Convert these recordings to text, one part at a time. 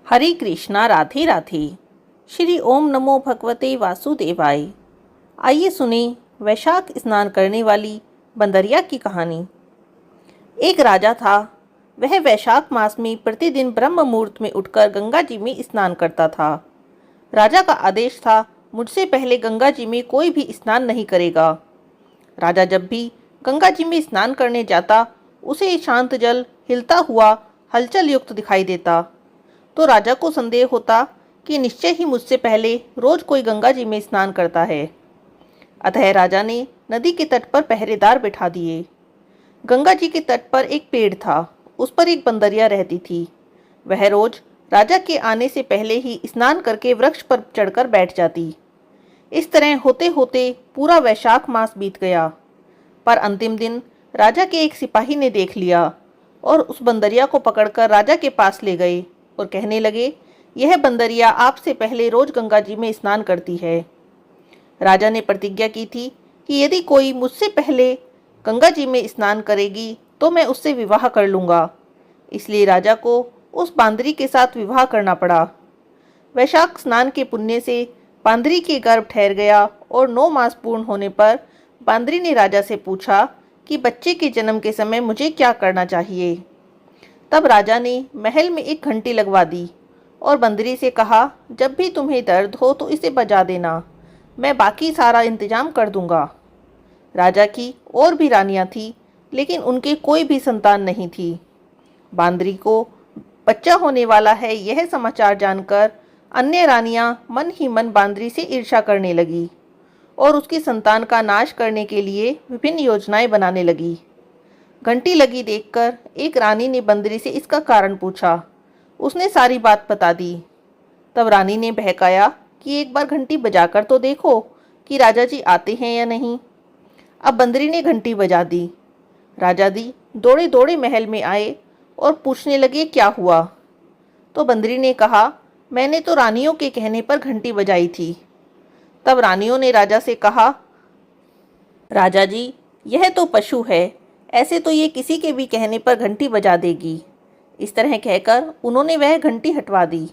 हरे कृष्णा राधे राधे। श्री ओम नमो भगवते वासुदेवाय। आइए सुने वैशाख स्नान करने वाली बंदरिया की कहानी। एक राजा था। वह वैशाख मास में प्रतिदिन ब्रह्म मुहूर्त में उठकर गंगा जी में स्नान करता था। राजा का आदेश था, मुझसे पहले गंगा जी में कोई भी स्नान नहीं करेगा। राजा जब भी गंगा जी में स्नान करने जाता, उसे शांत जल हिलता हुआ हलचल युक्त दिखाई देता। तो राजा को संदेह होता कि निश्चय ही मुझसे पहले रोज कोई गंगा जी में स्नान करता है। अतः राजा ने नदी के तट पर पहरेदार बिठा दिए। गंगा जी के तट पर एक पेड़ था, उस पर एक बंदरिया रहती थी। वह रोज राजा के आने से पहले ही स्नान करके वृक्ष पर चढ़कर बैठ जाती। इस तरह होते होते पूरा वैशाख मास बीत गया। पर अंतिम दिन राजा के एक सिपाही ने देख लिया और उस बंदरिया को पकड़कर राजा के पास ले गए और कहने लगे, यह बंदरिया आपसे पहले रोज गंगा जी में स्नान करती है। राजा ने प्रतिज्ञा की थी कि यदि कोई मुझसे पहले गंगा जी में स्नान करेगी तो मैं उससे विवाह कर लूँगा। इसलिए राजा को उस बांदरी के साथ विवाह करना पड़ा। वैशाख स्नान के पुण्य से बांदरी के गर्भ ठहर गया और 9 मास पूर्ण होने पर बांदरी ने राजा से पूछा कि बच्चे के जन्म के समय मुझे क्या करना चाहिए। तब राजा ने महल में एक घंटी लगवा दी और बंदरी से कहा, जब भी तुम्हें दर्द हो तो इसे बजा देना, मैं बाकी सारा इंतजाम कर दूंगा। राजा की और भी रानियां थीं, लेकिन उनके कोई भी संतान नहीं थी। बांदरी को बच्चा होने वाला है यह समाचार जानकर अन्य रानियां मन ही मन बांदरी से ईर्ष्या करने लगी और उसकी संतान का नाश करने के लिए विभिन्न योजनाएं बनाने लगी। घंटी लगी देखकर एक रानी ने बंदरी से इसका कारण पूछा। उसने सारी बात बता दी। तब रानी ने बहकाया कि एक बार घंटी बजाकर तो देखो कि राजा जी आते हैं या नहीं। अब बंदरी ने घंटी बजा दी। राजा जी दौड़े दौड़े महल में आए और पूछने लगे, क्या हुआ। तो बंदरी ने कहा, मैंने तो रानियों के कहने पर घंटी बजाई थी। तब रानियों ने राजा से कहा, राजा जी यह तो पशु है, ऐसे तो ये किसी के भी कहने पर घंटी बजा देगी। इस तरह कहकर उन्होंने वह घंटी हटवा दी।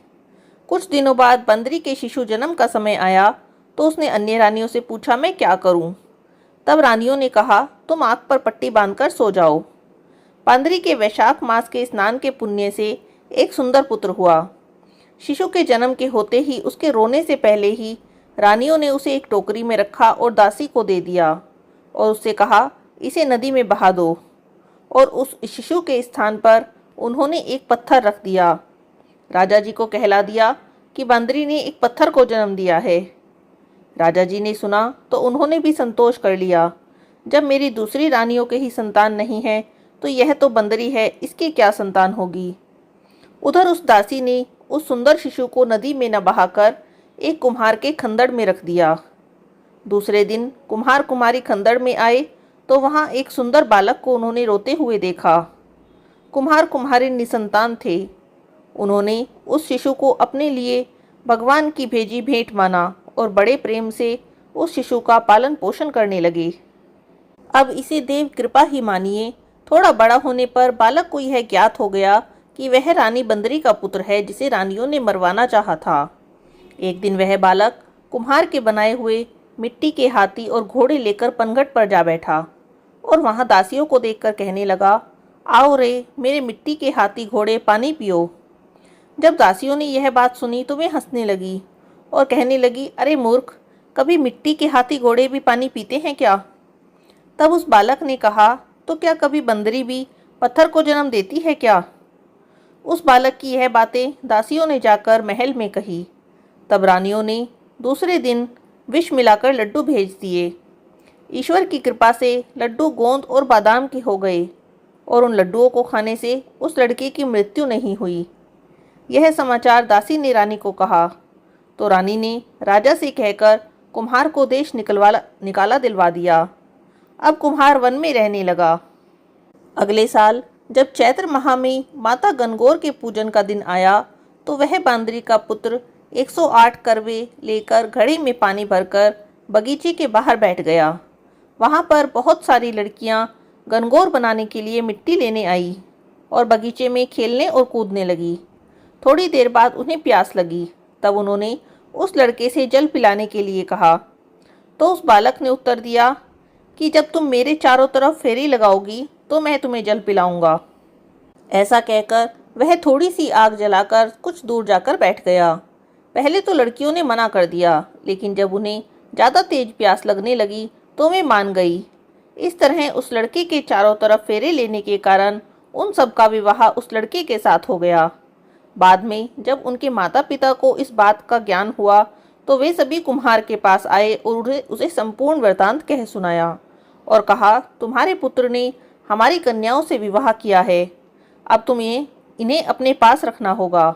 कुछ दिनों बाद बंदरी के शिशु जन्म का समय आया तो उसने अन्य रानियों से पूछा, मैं क्या करूं। तब रानियों ने कहा, तुम आंख पर पट्टी बांधकर सो जाओ। बंदरी के वैशाख मास के स्नान के पुण्य से एक सुंदर पुत्र हुआ। शिशु के जन्म के होते ही उसके रोने से पहले ही रानियों ने उसे एक टोकरी में रखा और दासी को दे दिया और उससे कहा, इसे नदी में बहा दो। और उस शिशु के स्थान पर उन्होंने एक पत्थर रख दिया। राजा जी को कहला दिया कि बंदरी ने एक पत्थर को जन्म दिया है। राजा जी ने सुना तो उन्होंने भी संतोष कर लिया। जब मेरी दूसरी रानियों के ही संतान नहीं है तो यह तो बंदरी है, इसकी क्या संतान होगी। उधर उस दासी ने उस सुंदर शिशु को नदी में न बहाकर एक कुम्हार के खंदड़ में रख दिया। दूसरे दिन कुम्हार कुमारी खंदड़ में आए तो वहाँ एक सुंदर बालक को उन्होंने रोते हुए देखा। कुम्हार कुम्हारी निसंतान थे। उन्होंने उस शिशु को अपने लिए भगवान की भेजी भेंट माना और बड़े प्रेम से उस शिशु का पालन पोषण करने लगे। अब इसे देव कृपा ही मानिए। थोड़ा बड़ा होने पर बालक को यह ज्ञात हो गया कि वह रानी बंदरी का पुत्र है जिसे रानियों ने मरवाना चाहा था। एक दिन वह बालक कुम्हार के बनाए हुए मिट्टी के हाथी और घोड़े लेकर पनघट पर जा बैठा और वहां दासियों को देखकर कहने लगा, आओ रे मेरे मिट्टी के हाथी घोड़े, पानी पियो। जब दासियों ने यह बात सुनी तो वे हंसने लगी और कहने लगी, अरे मूर्ख, कभी मिट्टी के हाथी घोड़े भी पानी पीते हैं क्या। तब उस बालक ने कहा, तो क्या कभी बंदरी भी पत्थर को जन्म देती है क्या। उस बालक की यह बातें दासियों ने जाकर महल में कही। तब रानियों ने दूसरे दिन विष मिलाकर लड्डू भेज दिए। ईश्वर की कृपा से लड्डू गोंद और बादाम के हो गए और उन लड्डुओं को खाने से उस लड़के की मृत्यु नहीं हुई। यह समाचार दासी ने रानी को कहा तो रानी ने राजा से कहकर कुम्हार को देश निकाला दिलवा दिया। अब कुम्हार वन में रहने लगा। अगले साल जब चैत्र माह में माता गणगौर के पूजन का दिन आया तो वह बांदरी का पुत्र 108 करवे लेकर घड़े में पानी भरकर बगीचे के बाहर बैठ गया। वहाँ पर बहुत सारी लड़कियाँ गणगौर बनाने के लिए मिट्टी लेने आई और बगीचे में खेलने और कूदने लगी। थोड़ी देर बाद उन्हें प्यास लगी। तब उन्होंने उस लड़के से जल पिलाने के लिए कहा। तो उस बालक ने उत्तर दिया कि जब तुम मेरे चारों तरफ फेरी लगाओगी तो मैं तुम्हें जल पिलाऊंगा। ऐसा कहकर वह थोड़ी सी आग जलाकर कुछ दूर जाकर बैठ गया। पहले तो लड़कियों ने मना कर दिया, लेकिन जब उन्हें ज़्यादा तेज प्यास लगने लगी तो वे मान गई। इस तरह उस लड़के के चारों तरफ फेरे लेने के कारण उन सब का विवाह उस लड़के के साथ हो गया। बाद में जब उनके माता पिता को इस बात का ज्ञान हुआ तो वे सभी कुम्हार के पास आए और उसे संपूर्ण वृतांत कह सुनाया और कहा, तुम्हारे पुत्र ने हमारी कन्याओं से विवाह किया है, अब तुम्हें इन्हें अपने पास रखना होगा।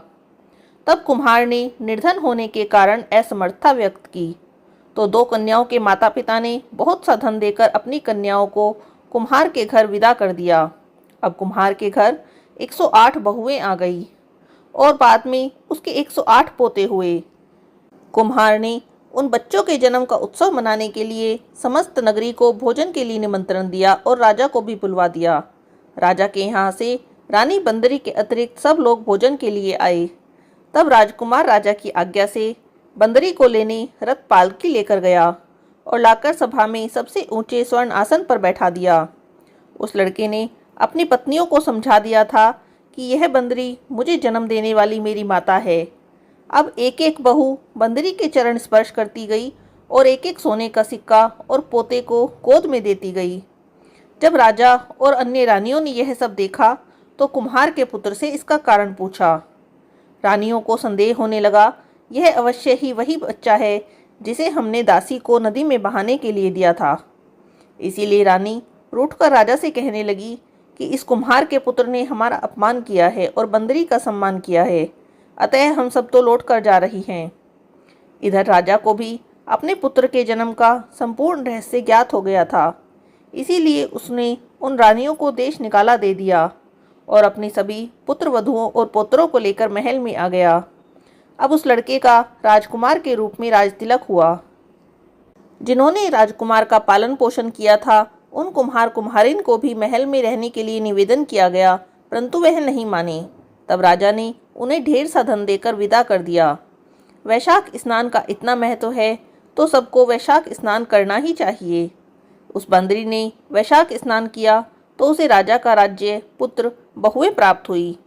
तब कुम्हार ने निर्धन होने के कारण असमर्थता व्यक्त की, तो दो कन्याओं के माता पिता ने बहुत सा धन देकर अपनी कन्याओं को कुम्हार के घर विदा कर दिया। अब कुम्हार के घर 108 बहुएं आ गई और बाद में उसके 108 पोते हुए। कुम्हार ने उन बच्चों के जन्म का उत्सव मनाने के लिए समस्त नगरी को भोजन के लिए निमंत्रण दिया और राजा को भी बुलवा दिया। राजा के यहाँ से रानी बंदरी के अतिरिक्त सब लोग भोजन के लिए आए। तब राजकुमार राजा की आज्ञा से बंदरी को लेने रथ पालकी लेकर गया और लाकर सभा में सबसे ऊंचे स्वर्ण आसन पर बैठा दिया। उस लड़के ने अपनी पत्नियों को समझा दिया था कि यह बंदरी मुझे जन्म देने वाली मेरी माता है। अब एक एक बहू बंदरी के चरण स्पर्श करती गई और एक एक सोने का सिक्का और पोते को गोद में देती गई। जब राजा और अन्य रानियों ने यह सब देखा तो कुम्हार के पुत्र से इसका कारण पूछा। रानियों को संदेह होने लगा, यह अवश्य ही वही बच्चा है जिसे हमने दासी को नदी में बहाने के लिए दिया था। इसीलिए रानी रूठकर राजा से कहने लगी कि इस कुम्हार के पुत्र ने हमारा अपमान किया है और बंदरी का सम्मान किया है, अतः हम सब तो लौट कर जा रही हैं। इधर राजा को भी अपने पुत्र के जन्म का संपूर्ण रहस्य ज्ञात हो गया था, इसीलिए उसने उन रानियों को देश निकाला दे दिया और अपनी सभी पुत्र वधुओं और पोतरों को लेकर महल में आ गया। अब उस लड़के का राजकुमार के रूप में राजतिलक हुआ। जिन्होंने राजकुमार का पालन पोषण किया था उन कुम्हार कुम्हारिन को भी महल में रहने के लिए निवेदन किया गया, परंतु वह नहीं माने। तब राजा ने उन्हें ढेर सा धन देकर विदा कर दिया। वैशाख स्नान का इतना महत्व है तो सबको वैशाख स्नान करना ही चाहिए। उस बंदरी ने वैशाख स्नान किया तो उसे राजा का राज्य, पुत्र, बहुएं प्राप्त हुई।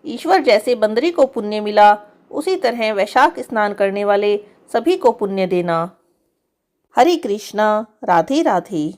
ईश्वर जैसे बंदरी को पुण्य मिला, उसी तरह वैशाख स्नान करने वाले सभी को पुण्य देना। हरे कृष्णा, राधे राधे।